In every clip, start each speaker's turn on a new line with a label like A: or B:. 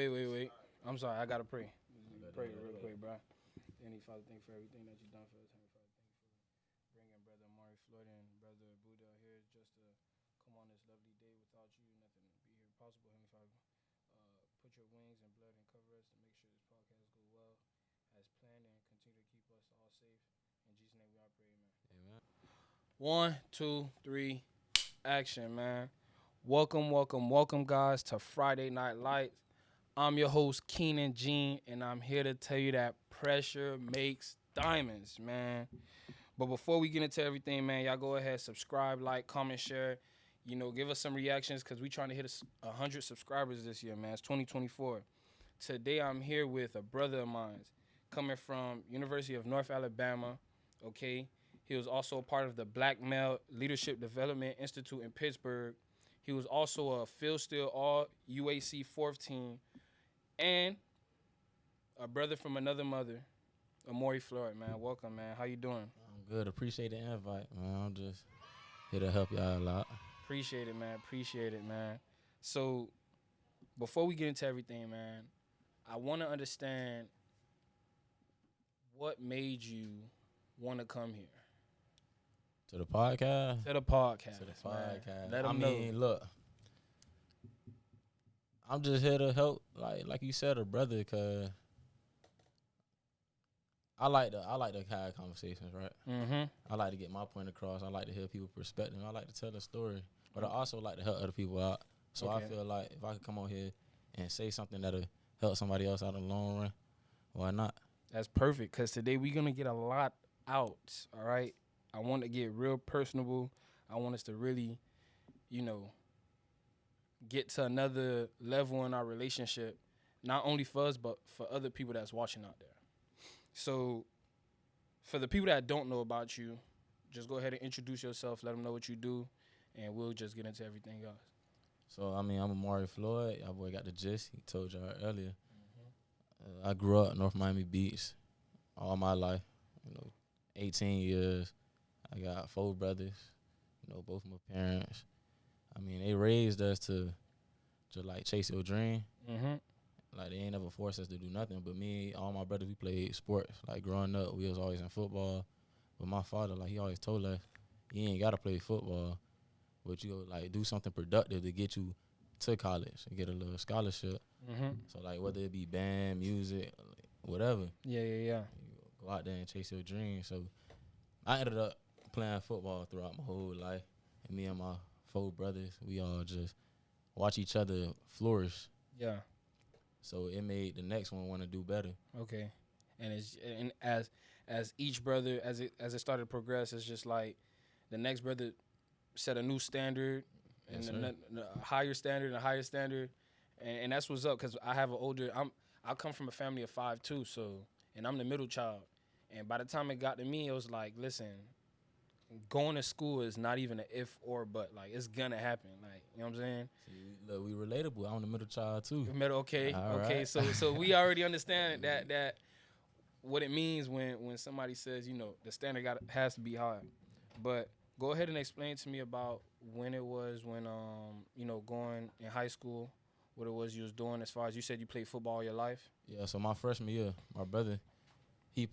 A: wait. I'm sorry. I gotta pray. Pray real quick, bro. Heavenly Father, thank you for everything that you've done for us. Heavenly Father, thank you for bringing Brother Amauri Floyd and Brother Buddha here just to come on this lovely day. Without you, nothing would be here possible. Heavenly Father, put your wings and blood and cover us to make sure this podcast go well as planned and continue to keep us all safe. In Jesus' name we all pray, amen.
B: Amen.
A: 1, 2, 3, action, man. Welcome, guys, to Friday Night Lights. I'm your host, Keenan Jean, and I'm here to tell you that pressure makes diamonds, man. But before we get into everything, man, y'all go ahead, subscribe, like, comment, share. You know, give us some reactions because we trying to hit 100 subscribers this year, man. It's 2024. Today, I'm here with a brother of mine coming from University of North Alabama, okay? He was also a part of the Black Male Leadership Development Institute in Pittsburgh. He was also a Phil Steele All-UAC 4th team. And a brother from another mother, Amauri Floyd, man. Welcome, man. How you doing?
B: I'm good. Appreciate the invite, man. I'm just here to help y'all a lot.
A: Appreciate it, man. So, before we get into everything, man, I want to understand what made you want to come here.
B: To the podcast?
A: To the podcast.
B: To the podcast.
A: Man. Let them know.
B: Look, I'm just here to help, like you said, a brother, because I like to have conversations, right?
A: Mm-hmm.
B: I like to get my point across. I like to hear people's perspective. I like to tell a story. But I also like to help other people out. So I feel like if I could come on here and say something that'll help somebody else out in the long run, why not?
A: That's perfect, because today we're going to get a lot out, all right? I want to get real personable. I want us to really, get to another level in our relationship, not only for us, but for other people that's watching out there. So for the people that don't know about you, just go ahead and introduce yourself, let them know what you do, and we'll just get into everything else.
B: So, I'm Amauri Floyd. Y'all boy got the gist. He told y'all earlier. I grew up in North Miami Beach all my life, 18 years. I got 4 brothers, both my parents. They raised us to like chase your dream.
A: Mm-hmm.
B: Like, they ain't never forced us to do nothing. But me, all my brothers, we played sports. Like, growing up, we was always in football. But my father, he always told us, you ain't got to play football, but you do something productive to get you to college and get a little scholarship.
A: Mm-hmm.
B: So, whether it be band, music, whatever.
A: Yeah.
B: You go out there and chase your dream. So, I ended up playing football throughout my whole life. And me and my 4 brothers, we all just watch each other flourish.
A: Yeah.
B: So it made the next one want to do better.
A: Okay. And as each brother, as it started to progress, it's just like the next brother set a new standard,
B: Yes,
A: and a higher standard, and a higher standard, and that's what's up. Because I come from a family of 5 too, and I'm the middle child, and by the time it got to me, it was like, listen, going to school is not even an if or but. It's gonna happen. You know what I'm saying?
B: See, look, we relatable. I'm the middle child too.
A: Okay.
B: Right.
A: So we already understand that what it means when somebody says, the standard has to be high. But go ahead and explain to me about when it was when going in high school, what it was you was doing as far as you said you played football all your life.
B: Yeah. So my freshman year, my brother, he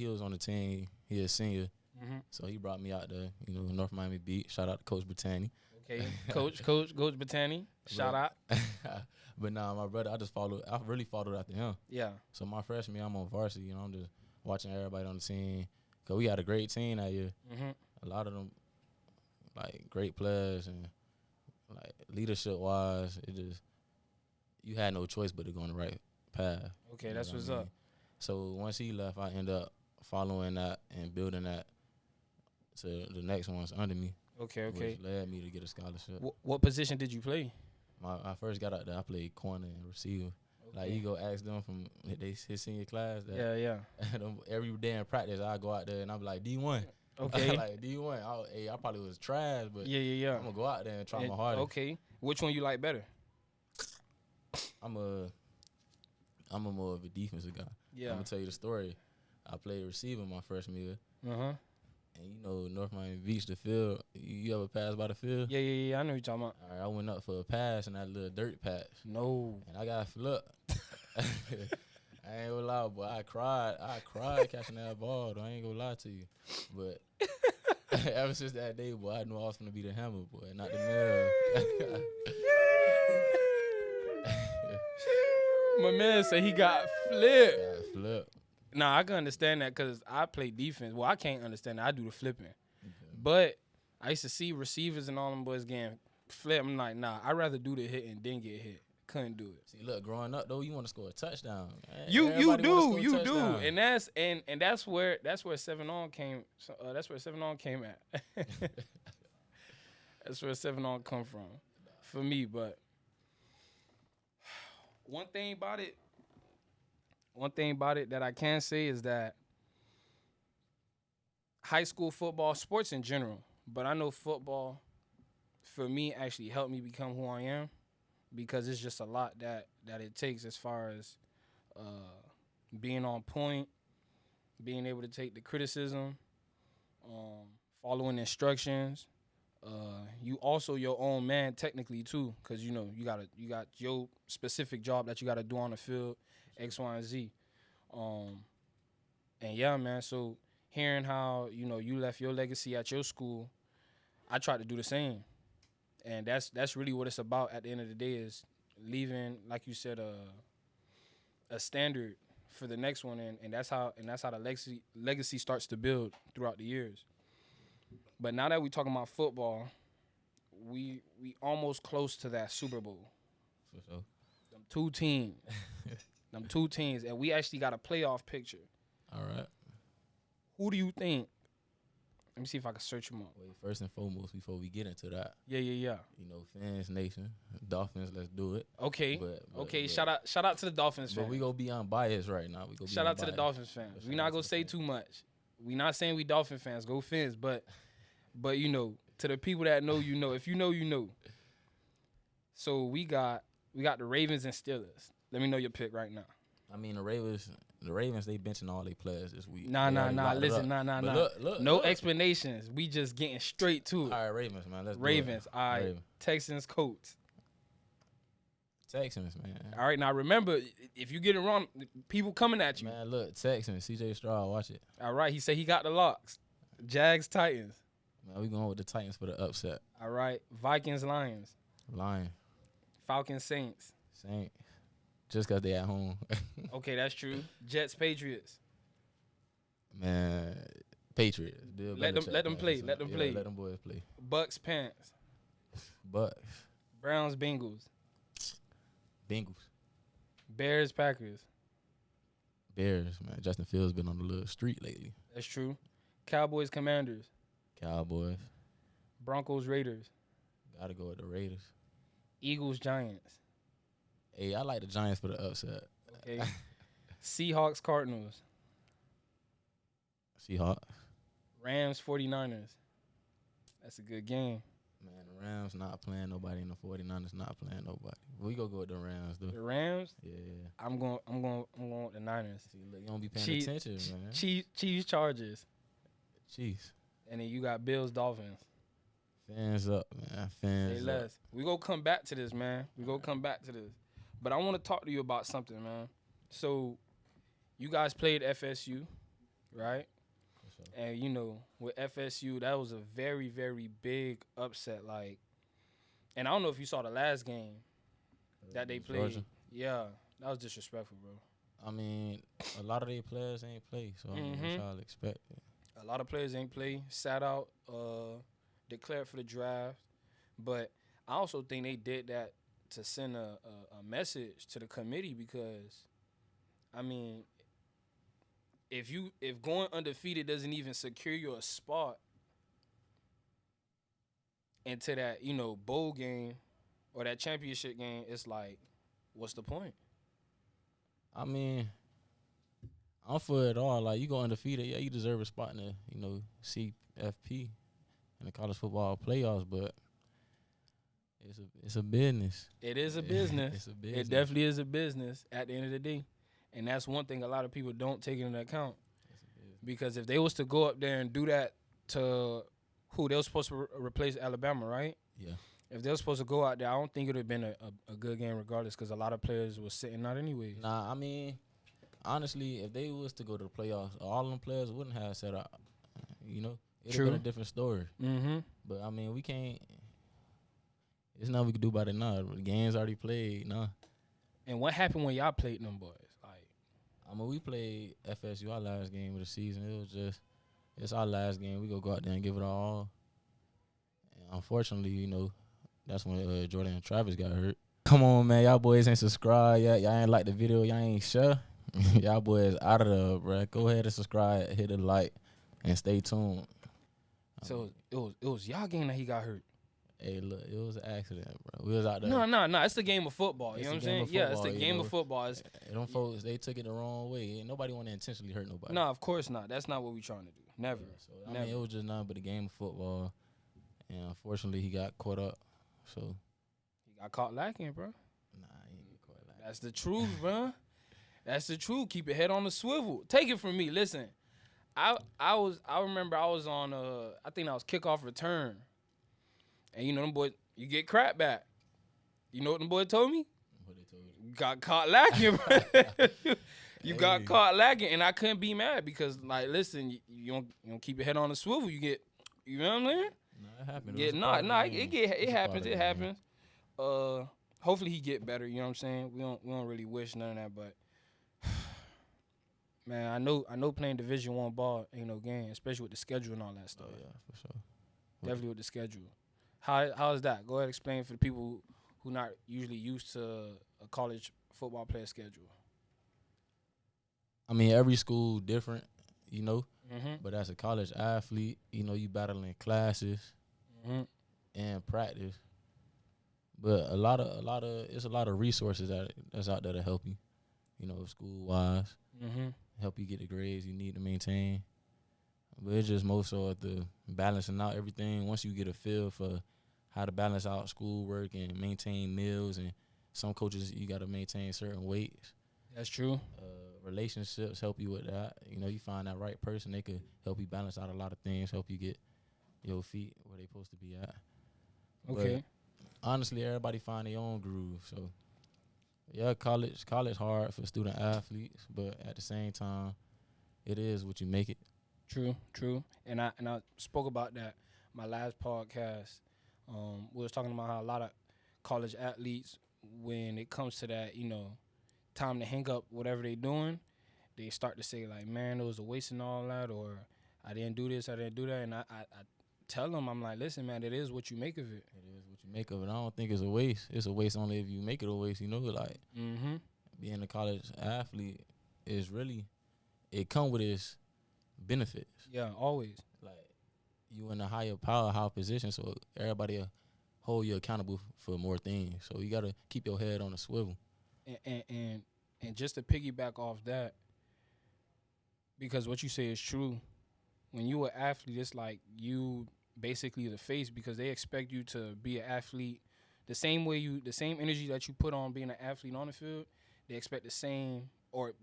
B: was on the team. He a senior.
A: Mm-hmm.
B: So he brought me out there, North Miami Beach. Shout out to Coach Brittany.
A: Okay, Coach Brittany. Shout out.
B: But my brother, I really followed after him.
A: Yeah.
B: So my freshman year, I'm on varsity. I'm just watching everybody on the team. Because we had a great team that year.
A: Mm-hmm.
B: A lot of them, great players and, leadership-wise, you had no choice but to go on the right path.
A: Okay, that's what's up.
B: So once he left, I ended up following that and building that to the next ones under me.
A: Okay.
B: Which led me to get a scholarship.
A: What position did you play?
B: I first got out there, I played corner and receiver.
A: Okay.
B: You go ask them from his senior class.
A: Yeah.
B: Every day in practice, I go out there and I'm like, D1.
A: Okay.
B: D1. I probably was trash, but
A: Yeah.
B: I'm going to go out there and try my hardest.
A: Okay. Which one you like better?
B: I'm more of a defensive guy.
A: Yeah.
B: I'm going to tell you the story. I played receiver my freshman year.
A: Uh-huh.
B: And North Miami Beach, the field, you ever pass by the field?
A: Yeah, I know what you're talking about.
B: All right, I went up for a pass in that little dirt patch.
A: No.
B: And I got flipped. I ain't gonna lie, boy. I cried catching that ball. Though. I ain't gonna lie to you, but ever since that day, boy, I knew I was gonna be the hammer, boy, not the nail.
A: My man said he got flipped.
B: Got flipped.
A: Nah, I can understand that because I play defense. Well, I can't understand that. I do the flipping. But I used to see receivers and all them boys getting flipped. I'm like, nah, I'd rather do the hit and then get hit. Couldn't do it.
B: See, look, growing up though, you want to score a touchdown. Man.
A: You do,
B: Touchdown.
A: and that's where 7-on came. That's where 7-on came at. That's where 7-on come from, for me. But one thing about it that I can say is that high school football, sports in general, but I know football, for me, actually helped me become who I am. Because it's just a lot that it takes as far as being on point, being able to take the criticism, following instructions. You also your own man technically too, because you got your specific job that you got to do on the field, X, Y, and Z. And yeah, man. So hearing how you left your legacy at your school, I tried to do the same. And that's really what it's about at the end of the day is leaving, like you said, a standard for the next one, and that's how the legacy starts to build throughout the years. But now that we're talking about football, we almost close to that Super Bowl.
B: For sure.
A: Them two teams, and we actually got a playoff picture.
B: All right.
A: Who do you think? Let me see if I can search them up.
B: Wait, first and foremost, before we get into that.
A: Yeah.
B: Fans Nation, Dolphins, let's do it.
A: Okay. But shout out to the Dolphins fans.
B: But we gonna be unbiased right now.
A: Shout out to the Dolphins fans. We not gonna say too much. We not saying we Dolphin fans. Go Fins, but to the people that know, if you know, you know. So we got the Ravens and Steelers. Let me know your pick right now.
B: I mean, the Ravens, they benching all their players this week.
A: Nah. Listen, nah.
B: Look,
A: no explanations. We just getting straight to it.
B: All right, Ravens, man. Let's
A: Ravens.
B: do it.
A: All right.
B: Ravens.
A: Texans, Colts.
B: Texans, man.
A: All right, now remember, if you get it wrong, people coming at you.
B: Man, look, Texans, CJ Stroud, watch it.
A: All right, he said he got the locks. Jags, Titans.
B: Man, we going with the Titans for the upset.
A: All right, Vikings, Lions.
B: Lion.
A: Falcons, Saints.
B: Saints. Just because they at home.
A: Okay, that's true. Jets, Patriots.
B: Man, Patriots.
A: Let them play.
B: Let them boys play.
A: Bucks, Pants.
B: Bucks.
A: Browns, Bengals.
B: Bengals.
A: Bears, Packers.
B: Bears, man. Justin Fields been on the little street lately.
A: That's true. Cowboys, Commanders.
B: Cowboys.
A: Broncos, Raiders.
B: Gotta go with the Raiders.
A: Eagles, Giants.
B: Hey, I like the Giants for the upset.
A: Okay. Seahawks, Cardinals.
B: Seahawks.
A: Rams, 49ers. That's a good game.
B: Man, the Rams not playing nobody, and the 49ers not playing nobody. We go with the Rams, though.
A: The Rams?
B: Yeah.
A: I'm going with the Niners.
B: See, look, you don't be paying attention, man.
A: Chiefs, Chargers.
B: Chiefs.
A: And then you got Bills, Dolphins.
B: Fans up, man. Fans up.
A: We gonna come back to this, man. But I want to talk to you about something, man. So, you guys played FSU, right?
B: Sure.
A: And, with FSU, that was a very, very big upset. And I don't know if you saw the last game that they played.
B: Georgia.
A: Yeah, that was disrespectful, bro.
B: I mean, a lot of their players ain't play, so I mean, what y'all expect?
A: A lot of players ain't play, sat out, declared for the draft. But I also think they did that to send a message to the committee because, I mean, if going undefeated doesn't even secure you a spot into that, bowl game or that championship game, it's like, what's the point?
B: I mean, I'm for it all. Like, you go undefeated, yeah, you deserve a spot in the, CFP in the college football playoffs, but it's a business.
A: It is a business.
B: It's a business.
A: It definitely is a business at the end of the day. And that's one thing a lot of people don't take into account. Because if they was to go up there and do that to who they were supposed to replace Alabama, right?
B: Yeah.
A: If they were supposed to go out there, I don't think it would have been a good game regardless because a lot of players were sitting out anyways.
B: Nah, I mean, honestly, if they was to go to the playoffs, all of them players wouldn't have set out. You know, it'd have been a different story.
A: Mm-hmm.
B: But I mean, we can't. There's nothing we can do about it now. The game's already played. Nah.
A: And what happened when y'all played them boys? Like,
B: I mean, we played FSU our last game of the season. It was just, it's our last game. We go out there and give it our all. And unfortunately, you know, that's when Jordan and Travis got hurt. Come on, man. Y'all boys ain't subscribed yet. Y'all ain't like the video. Y'all ain't share. Y'all boys out of there, bro. Go ahead and subscribe, hit the like, and stay tuned.
A: So it was y'all game that he got hurt.
B: Hey, look, it was an accident, bro. We was out there.
A: No. It's the game of football. You know what I'm saying? Yeah, it's the game of football.
B: Them folks, they took it the wrong way. Ain't nobody want to intentionally hurt nobody.
A: No, of course not. That's not what we trying to do. Never.
B: Yeah, so, I mean, it was just nothing but a game of football. And unfortunately, he got caught up. So
A: he got caught lacking, bro.
B: Nah, he ain't get caught lacking.
A: That's the truth, bro. That's the truth. Keep your head on the swivel. Take it from me. Listen, I remember I was on I think that was kickoff return. And you know them boys, you get crap back. You know what them boys told me?
B: What they told you?
A: You got caught lacking, bro. You got caught lacking, and I couldn't be mad because, like, listen, you don't keep your head on the swivel. You get, you know what I'm saying?
B: No, it happened.
A: It happens. It happens. Hopefully he get better. You know what I'm saying? We don't really wish none of that, but man, I know playing Division I ball ain't no game, especially with the schedule and all that stuff.
B: Oh yeah, for sure.
A: Definitely with the schedule. How is that? Go ahead, explain for the people who not usually used to a college football player schedule.
B: I mean, every school different, you know.
A: Mm-hmm.
B: But as a college athlete, you know, you battling classes and practice. But it's a lot of resources that's out there to help you, you know, school wise, help you get the grades you need to maintain. But it's just more so at the balancing out everything. Once you get a feel for how to balance out schoolwork and maintain meals, and some coaches you got to maintain certain weights.
A: That's true.
B: Relationships help you with that. You know, you find that right person, they could help you balance out a lot of things, help you get your feet where they supposed to be at.
A: Okay.
B: But honestly, everybody find their own groove. So, yeah, college hard for student athletes, but at the same time, it is what you make it.
A: True. And I spoke about that my last podcast. We was talking about how a lot of college athletes, when it comes to that, you know, time to hang up whatever they doing, they start to say like, man, it was a waste and all that, or I didn't do this, I didn't do that. And I tell them, I'm like, listen, man, it is what you make of it.
B: It is what you make of it. I don't think it's a waste. It's a waste only if you make it a waste, you know, like being a college athlete is really, it come with its benefits.
A: Yeah, always.
B: Like, you in a higher power, higher position, so everybody will hold you accountable for more things. So you got to keep your head on a swivel.
A: And just to piggyback off that, because what you say is true, when you an athlete, it's like you basically the face, because they expect you to be an athlete the same energy that you put on being an athlete on the field. They expect the same, or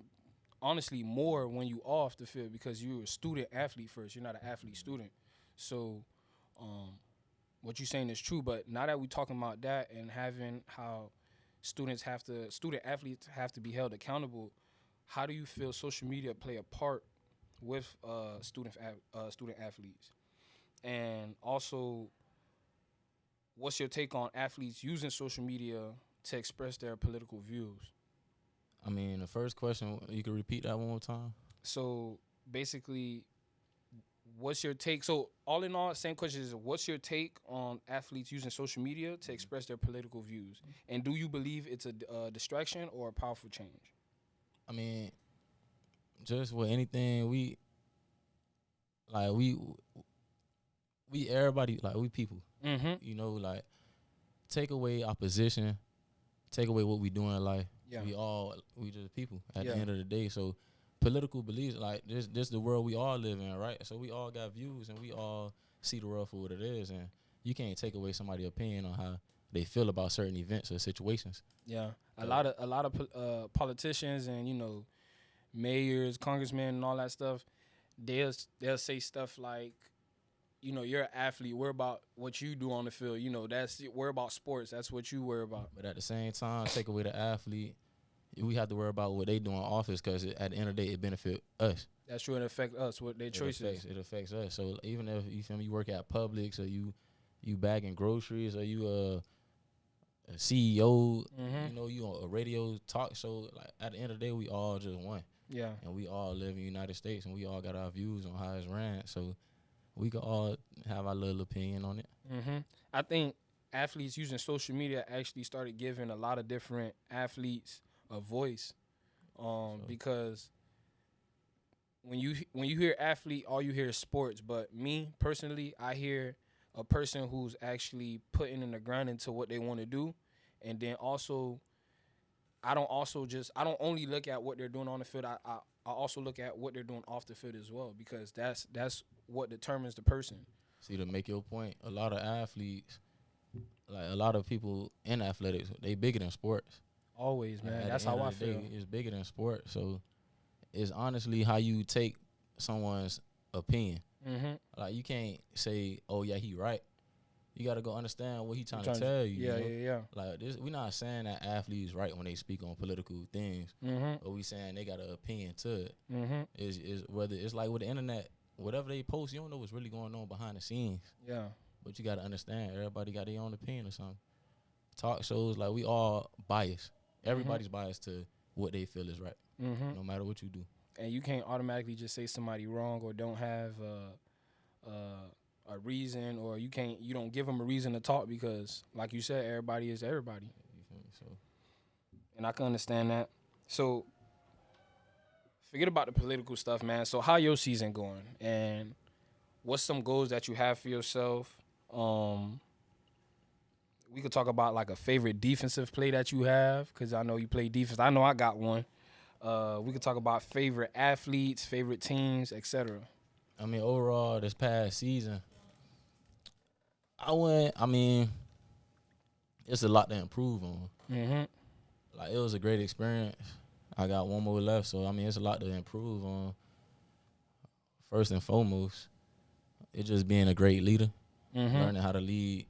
A: honestly more, when you off the field, because you're a student athlete first. You're not an athlete student. So what you're saying is true. But now that we're talking about that and having how student athletes have to be held accountable, how do you feel social media play a part with student athletes? And also, what's your take on athletes using social media to express their political views?
B: I mean, the first question, you can repeat that one more time?
A: So basically, what's your take? So all in all, same question is, what's your take on athletes using social media to express their political views? And do you believe it's a distraction or a powerful change?
B: I mean, just with anything, we everybody, like, we people. You know, like, take away our position, take away what we do in life.
A: Yeah.
B: We just people at the end of the day. So political beliefs, like, this the world we all live in, right? So we all got views and we all see the world for what it is, and you can't take away somebody's opinion on how they feel about certain events or situations.
A: Yeah. A lot of politicians and, you know, mayors, congressmen and all that stuff, they'll say stuff like, you're an athlete. Worry about what you do on the field. Worry about sports. That's what you worry about.
B: But at the same time, take away the athlete, we have to worry about what they do in office because at the end of the day, it benefit us.
A: That's true. It affects us with their choices.
B: It affects us. So even if you feel me, you work at Publix or you bagging groceries or you a CEO, you on a radio talk show. Like at the end of the day, we all just one.
A: Yeah.
B: And we all live in the United States, and we all got our views on how it's ran. So we can all have our little opinion on it.
A: I think athletes using social media actually started giving a lot of different athletes a voice, because when you hear athlete, all you hear is sports. But me personally, I hear a person who's actually putting in the grind into what they want to do, and then also, I don't only look at what they're doing on the field. I also look at what they're doing off the field as well, because that's what determines the person.
B: See, to make your point, a lot of athletes, like a lot of people in athletics, they bigger than sports.
A: Always, man. That's how I feel.
B: It's bigger than sports. So it's honestly how you take someone's opinion. Like you can't say, "Oh yeah, he right." You got to go understand what he trying to tell you.
A: Yeah.
B: Like this, we're not saying that athletes right when they speak on political things, but we saying they got an opinion to it. Is whether it's like with the internet, whatever they post, you don't know what's really going on behind the scenes.
A: Yeah.
B: But you got to understand, everybody got their own opinion or something. Talk shows, like we all biased. Everybody's biased to what they feel is right, no matter what you do.
A: And you can't automatically just say somebody wrong or don't have a reason, or you don't give them a reason to talk, because, like you said, everybody is everybody.
B: You feel me? So,
A: and I can understand that. So, forget about the political stuff, man. So, how your season going, and what's some goals that you have for yourself? We could talk about like a favorite defensive play that you have, because I know you play defense. I know I got one. We could talk about favorite athletes, favorite teams, etc.
B: I mean, overall, this past season, it's a lot to improve on. Like, it was a great experience. I got one more left, so, it's a lot to improve on. First and foremost, it's just being a great leader, learning how to lead,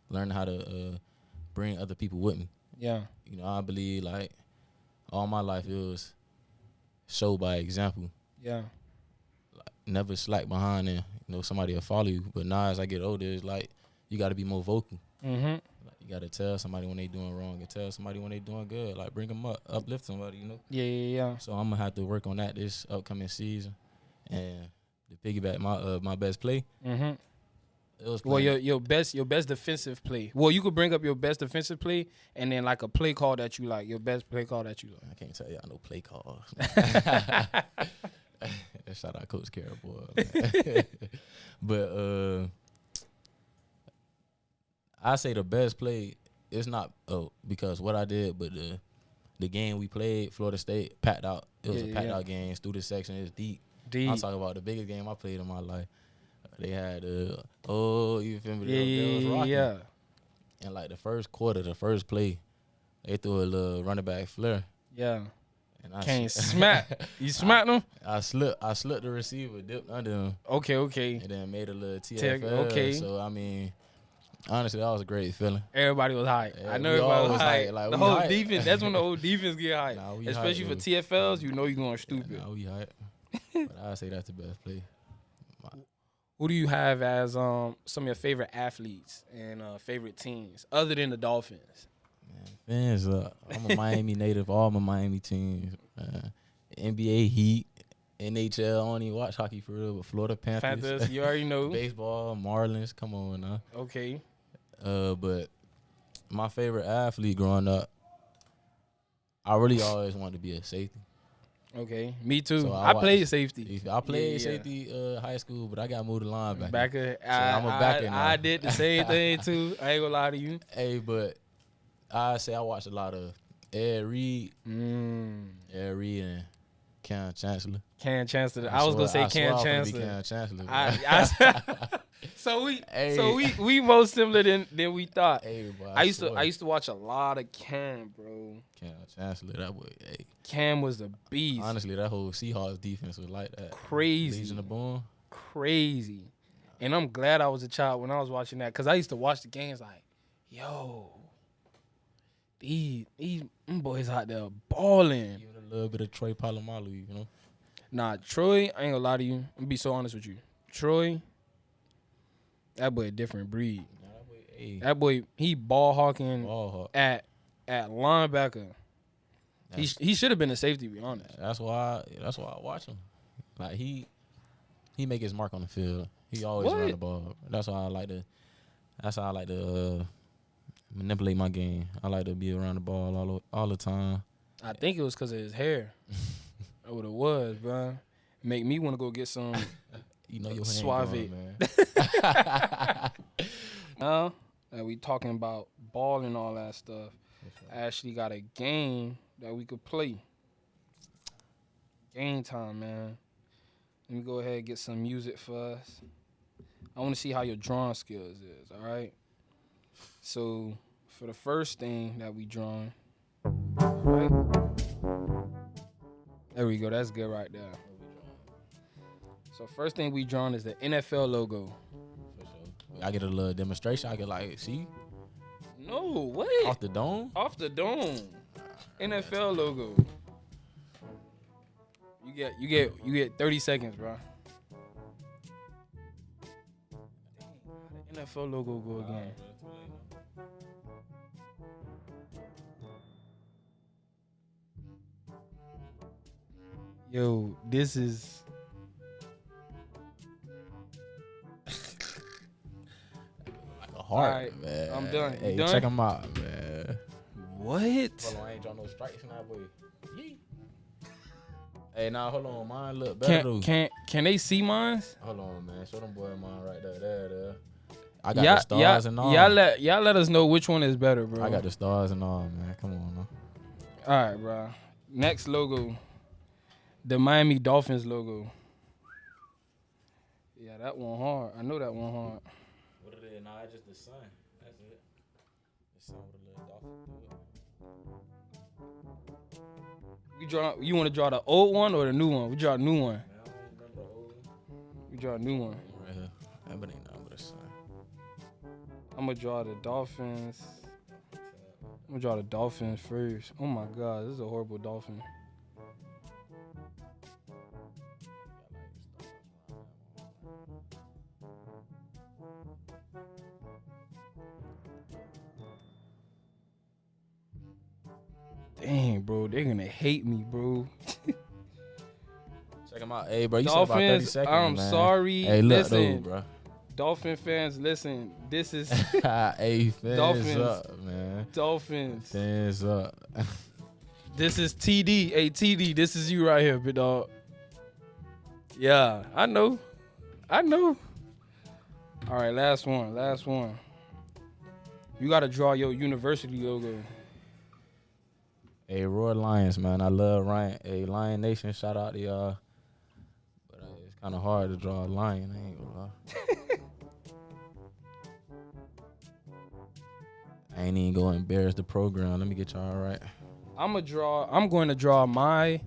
B: learning how to bring other people with me.
A: Yeah.
B: I believe, like, all my life it was show by example.
A: Yeah.
B: Like, never slack behind and, somebody will follow you. But now as I get older, it's like you got to be more vocal. Like, you got to tell somebody when they doing wrong and tell somebody when they doing good. Like, bring them up, uplift somebody,
A: Yeah.
B: So I'm going to have to work on that this upcoming season. And to piggyback my best play, it was playing.
A: Well, your best defensive play. Well, you could bring up your best defensive play, and then like a play call that you like. Your best play call that you like.
B: I can't tell y'all no play calls. Shout out Coach Carroll, boy. But I say the best play. It's not because what I did, but the game we played, Florida State, packed out. It was a packed out game. Student section is deep. I'm talking about the biggest game I played in my life. They had you feel me? They was rocking.
A: Yeah.
B: And like the first quarter, the first play, they threw a little running back flare.
A: Yeah.
B: And I
A: can't smack. You smacked him?
B: I slipped the receiver, dipped under him.
A: Okay.
B: And then made a little TFL.
A: Okay.
B: So honestly, that was a great feeling.
A: Everybody was hyped.
B: Yeah,
A: I know everybody was hyped.
B: Like,
A: the whole defense. That's when the whole defense get hyped.
B: Nah,
A: especially
B: hyped,
A: for TFLs, you're going stupid.
B: Nah, we hyped. But I say that's the best play.
A: Who do you have as some of your favorite athletes and favorite teams other than the Dolphins?
B: Man, fans, I'm a Miami native. All my Miami teams, NBA Heat, NHL. I don't even watch hockey for real, but Florida Panthers.
A: You already know.
B: Baseball, Marlins. Come on now.
A: Okay.
B: But my favorite athlete growing up, I really always wanted to be a safety.
A: Okay, me too.
B: So
A: I played safety.
B: I played safety high school, but I got moved to linebacker.
A: Backer.
B: So I'm a backer now.
A: I did the same thing too. I ain't gonna lie to you.
B: Hey, but I say I watched a lot of Ed Reed, and Cam Chancellor.
A: I was gonna say Cam Chancellor.
B: Cam Chancellor.
A: So we more similar than we thought.
B: Hey, boy,
A: I used to watch a lot of Cam, bro.
B: Cam Chancellor, that boy. Hey.
A: Cam was the beast.
B: Honestly, that whole Seahawks defense was like that.
A: Crazy.
B: Legion of Boom.
A: Crazy. And I'm glad I was a child when I was watching that, because I used to watch the games like, yo, these them boys out there balling.
B: Even a little bit of Troy Polamalu, you know.
A: Nah, Troy, I ain't gonna lie to you. I'm gonna be so honest with you. Troy, that boy a different breed.
B: Nah, hey,
A: That boy, he ball hawking
B: ball hawk.
A: at linebacker. He should have been a safety, to be honest.
B: That's why I watch him. Like he make his mark on the field. He always run the ball. That's why I like to manipulate my game. I like to be around the ball all the time.
A: I think it was because of his hair. That's what it was, bro. Make me want to go get some
B: You know your hand
A: Suave.
B: going, man.
A: Now that we talking about ball and all that stuff, I actually got a game that we could play. Game time, man. Let me go ahead and get some music for us. I want to see how your drawing skills is, all right? So, for the first thing that we drawing, all right? There we go. That's good right there. So, first thing we drawing is the NFL logo.
B: For sure. I get a little demonstration. I get like, see?
A: No, what?
B: Off the dome?
A: Off the dome. NFL logo. You get 30 seconds, bro. How the NFL logo go again? Yo, this is
B: like a heart,
A: right,
B: man.
A: I'm done. You
B: Hey,
A: done?
B: check him out, man.
A: what?
B: Hold on, I ain't draw no strikes in that boy. Yee. Hey, now hold on, mine look better though.
A: Can they see mine?
B: Hold on, man. Show them boy mine right there. I got the stars and all.
A: Y'all let us know which one is better, bro.
B: I got the stars and all, man. Come on, man.
A: All right, bro. Next logo, the Miami Dolphins logo. Yeah, that one hard. I know that one hard.
B: What it is? Nah, it's just the sun. That's it. The sun with a little dolphin through it.
A: You want to draw the old one or the new one? We draw a new one.
B: Man, I don't remember the old one.
A: We draw a new one.
B: Right here. That but ain't nothing but a sun.
A: I'm gonna draw the Dolphins. I'm gonna draw the Dolphins first. Oh my God, this is a horrible dolphin. Dang, bro, they're gonna hate me, bro.
B: Check him out. Hey, bro, you said about 30
A: Dolphins,
B: seconds,
A: I'm
B: man.
A: sorry.
B: Hey, look,
A: Listen,
B: though, bro.
A: Dolphin fans, listen. This is
B: Hey, fans
A: Dolphins.
B: up, man.
A: Dolphins.
B: Fans up.
A: This is TD. Hey, TD, this is you right here, big dog. Yeah, I know. All right, last one. You got to draw your university logo.
B: Hey, Roy Lions, man. I love Ryan. Hey, Lion Nation, shout out to y'all. But it's kind of hard to draw a lion. I ain't gonna lie. I ain't even gonna embarrass the program. Let me get y'all right.
A: I'm going to draw my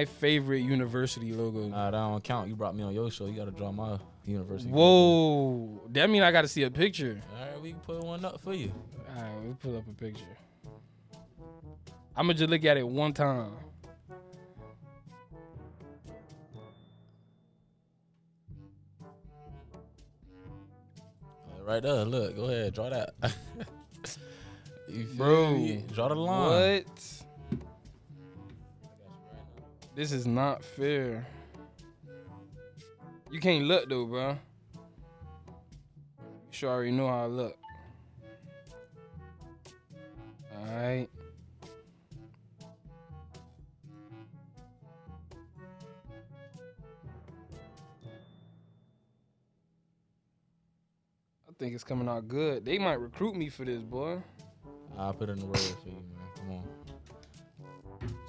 A: favorite university logo.
B: Nah, that don't count. You brought me on your show. You gotta draw my university.
A: Whoa, that mean I got to see a picture.
B: All right, we can put one up for you.
A: All right, we'll put up a picture. I'm going to just look at it one time.
B: Right there, look. Go ahead, draw that. You feel
A: Bro,
B: me? Draw the line.
A: What? This is not fair. You can't look though, bro. You sure already know how I look. Alright. I think it's coming out good. They might recruit me for this, boy.
B: I'll put in the word for you, man. Come on.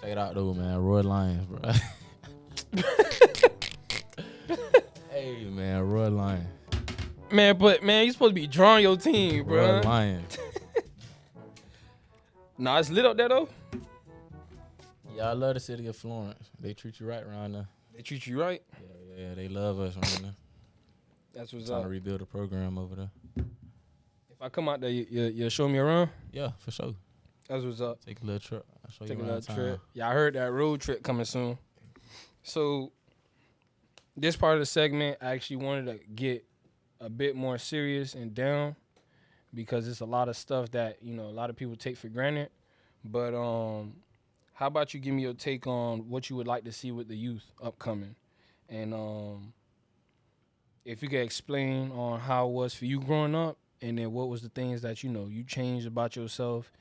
B: Check it out, though, man. Roy Lions, bro. Hey, man. Roy Lions.
A: Man, you supposed to be drawing your team, bro.
B: Roy Lions.
A: Nah, it's lit up there, though.
B: Yeah, I love the city of Florence. They treat you right around there.
A: They treat you right.
B: Yeah, they love us around there.
A: That's what's
B: Trying
A: up.
B: to rebuild a program over there.
A: If I come out there, you'll show me around?
B: Yeah, for sure.
A: That's what's up.
B: Take a little trip. I'll show
A: Take a
B: you
A: little
B: around town.
A: trip. Yeah, I heard that road trip coming soon. So this part of the segment, I actually wanted to get a bit more serious and down because it's a lot of stuff that, a lot of people take for granted. But how about you give me your take on what you would like to see with the youth upcoming? And if you could explain on how it was for you growing up, and then what was the things that, you changed about yourself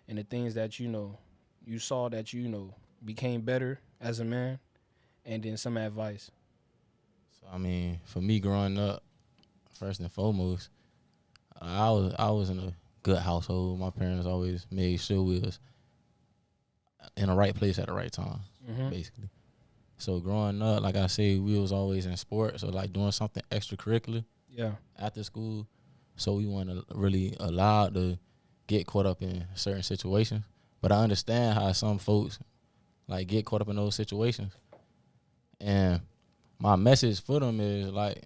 A: and the things that, you saw that, became better as a man, and then some advice.
B: So I mean, for me growing up, first and foremost, I was in a good household. My parents always made sure we was in the right place at the right time, basically. So growing up, like I say, we was always in sports, so like doing something extracurricular after school. So we weren't really allowed to get caught up in certain situations. But I understand how some folks like get caught up in those situations. And my message for them is like,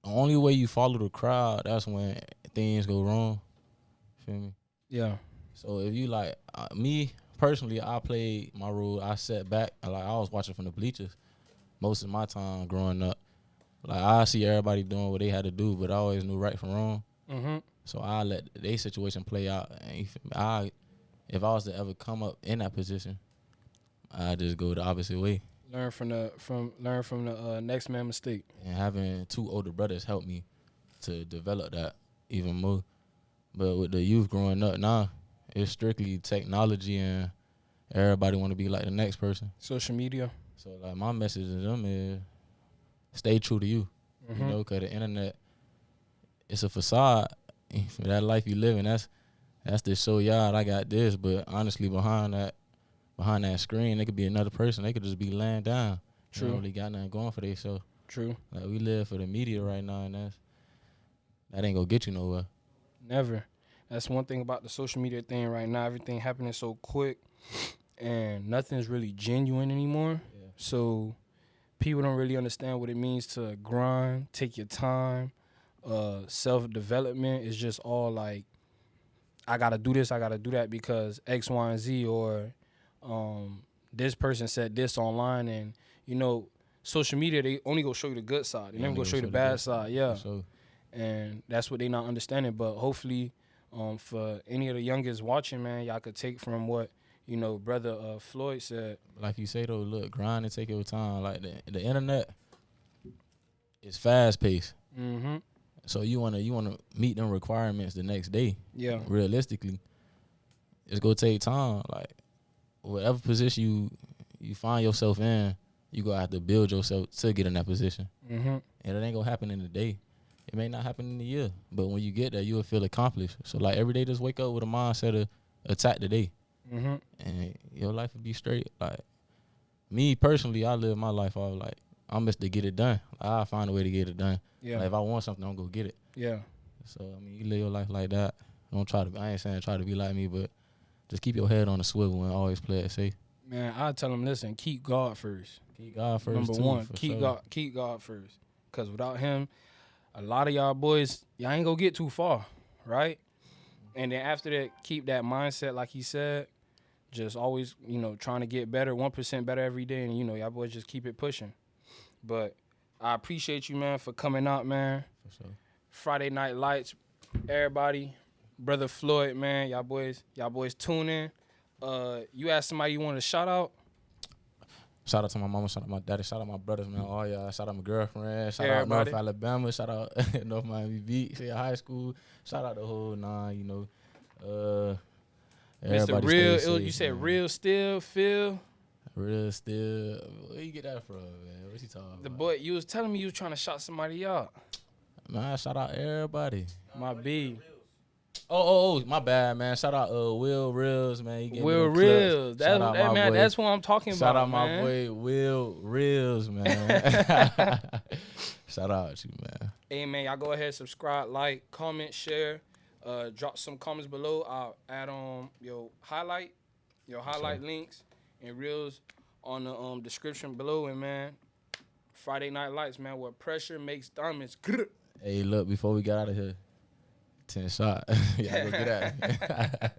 B: the only way you follow the crowd, that's when things go wrong. Feel me?
A: Yeah.
B: So if you like me personally, I played my role. I sat back, like I was watching from the bleachers most of my time growing up. Like I see everybody doing what they had to do, but I always knew right from wrong. So I let their situation play out. And if I was to ever come up in that position, I just go the opposite way.
A: Learn from the next man mistake.
B: And having two older brothers helped me to develop that even more. But with the youth growing up now, it's strictly technology and everybody want to be like the next person.
A: Social media.
B: So like my message to them is stay true to you. You know, because the internet, it's a facade. For that life you living, that's to show y'all I got this. But honestly, behind that screen, it could be another person. They could just be laying down.
A: True.
B: They don't really got nothing going for themselves.
A: True.
B: Like we live for the media right now, and that ain't gonna get you nowhere.
A: Never. That's one thing about the social media thing right now. Everything happening so quick, and nothing's really genuine anymore. Yeah. So people don't really understand what it means to grind, take your time. Self-development is just all like, I got to do this, I got to do that because X, Y, and Z, or this person said this online. And, social media, they only go show you the good side. They never go show you the bad side. Yeah.
B: Sure.
A: And that's what they not understanding. But hopefully for any of the youngest watching, man, y'all could take from what, brother Floyd said.
B: Like you say, though, look, grind and take your time. Like the internet is fast-paced. So you wanna meet them requirements the next day.
A: Yeah.
B: Realistically, it's gonna take time. Like whatever position you find yourself in, you gonna have to build yourself to get in that position. And it ain't gonna happen in a day. It may not happen in a year, but when you get there, you'll feel accomplished. So like every day, just wake up with a mindset of attack the day, and your life will be straight. Like me personally, I live my life off like I'm just to get it done. I'll find a way to get it done.
A: Yeah.
B: Like if I want something, I'm gonna get it.
A: Yeah.
B: So I mean, you live your life like that. Don't try to. I ain't saying try to be like me, but just keep your head on the swivel and always play it safe.
A: Man, I tell them, listen, keep God first.
B: Keep God first.
A: Number
B: too,
A: one,
B: sure.
A: keep God first. Because without him, a lot of y'all boys, y'all ain't gonna get too far, right? And then after that, keep that mindset, like he said. Just always, trying to get better, 1% better every day, and y'all boys just keep it pushing. But I appreciate you, man, for coming out, man.
B: For sure.
A: Friday Night Lights, everybody, brother Floyd, man, y'all boys tune in. You asked somebody you wanted to shout out.
B: Shout out to my mama, shout out my daddy, shout out my brothers, man. All y'all, shout out my girlfriend, shout
A: Everybody.
B: out North Alabama, shout out North Miami Beach, high school, shout out the whole nine,
A: Mr. Real, safe, you said man. Real Still, Phil.
B: Real Still, where you get that from, man? What's he talking about?
A: The boy, you was telling me you was trying to shout somebody out.
B: Man, shout out everybody.
A: My B.
B: Oh, my bad, man. Shout out Will Reels, man.
A: Will Reels. That's what I'm talking
B: Shout
A: about,
B: out my
A: man.
B: boy Will Reels, man. Shout out you, man.
A: Hey, man, y'all go ahead, subscribe, like, comment, share. Drop some comments below. I'll add on your highlight links and reels on the description below. And, man, Friday Night Lights, man, where pressure makes diamonds.
B: Hey, look, before we got out of here, 10 shot. Yeah, go get that.